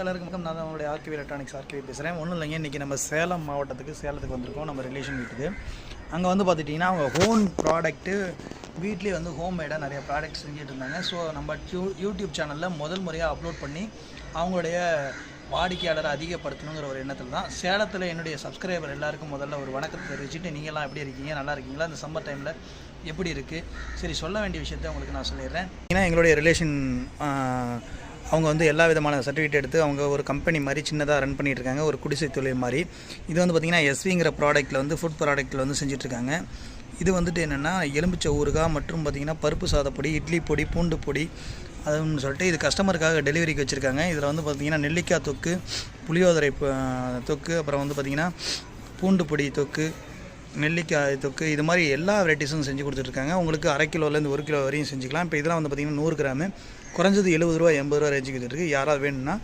எல்லாருக்கும் நான் தான் உங்களுடைய ஆர்கேவி எலக்ட்ரானிக்ஸ் பேசுகிறேன். ஒன்றும் இல்லைங்க, இன்றைக்கி நம்ம சேலத்துக்கு வந்திருக்கோம். நம்ம ரிலேஷன் வீட்டுக்கு. அங்கே வந்து பார்த்துட்டிங்கன்னா அவங்க ஹோம் ப்ராடக்ட்டு வீட்லேயே வந்து ஹோம்மேடாக நிறைய ப்ராடக்ட்ஸ் செஞ்சுட்டு இருந்தாங்க. ஸோ நம்ம யூடியூப் சேனலில் முதல் முறையாக அப்லோட் பண்ணி அவங்களுடைய வாடிக்கையாளரை அதிகப்படுத்தணுங்கிற ஒரு எண்ணத்தில் தான். சேலத்தில் என்னுடைய சப்ஸ்கிரைபர் எல்லாருக்கும் முதல்ல ஒரு வணக்கத்தை தெரிவிச்சுட்டு, நீங்கள்லாம் எப்படி இருக்கீங்க, நல்லா இருக்கீங்களா, இந்த சம்மர் டைமில் எப்படி இருக்குது, சரி சொல்ல வேண்டிய விஷயத்த உங்களுக்கு நான் சொல்லிடுறேன். ஏன்னா எங்களுடைய ரிலேஷன் அவங்க வந்து எல்லா விதமான சர்டிஃபிகேட் எடுத்து அவங்க ஒரு கம்பெனி மாதிரி சின்னதாக ரன் பண்ணிகிட்ருக்காங்க, ஒரு குடிசை தொழில் மாதிரி. இது வந்து பார்த்திங்கன்னா எஸ்விங்கிற ப்ராடக்ட்டில் வந்து ஃபுட் ப்ராடக்ட்டில் வந்து செஞ்சிட்ருக்காங்க. இது வந்துட்டு என்னென்னா எலுமிச்சை ஊறுகாய் மற்றும் பார்த்திங்கன்னா பருப்பு சாதப்பொடி, இட்லி பொடி, பூண்டு பொடி அதுன்னு சொல்லிட்டு இது கஸ்டமருக்காக டெலிவரிக்கு வச்சுருக்காங்க. இதில் வந்து பார்த்திங்கன்னா நெல்லிக்காய் தொக்கு, புளியோதரை தொக்கு, அப்புறம் வந்து பார்த்திங்கன்னா பூண்டு பொடி தொக்கு, நெல்லிக்காய் தொக்கு, இது மாதிரி எல்லா வெரைட்டிஸும் செஞ்சு கொடுத்துட்ருக்காங்க. உங்களுக்கு அரை கிலோலேருந்து 1 கிலோ வரையும் செஞ்சுக்கலாம். இப்போ இதெல்லாம் வந்து பார்த்திங்கன்னா 100 கிராமு குறைஞ்சது 70 ரூபா 80 ரூபா ரேஞ்சுக்கு இருக்குது. யாராவது வேணும்னா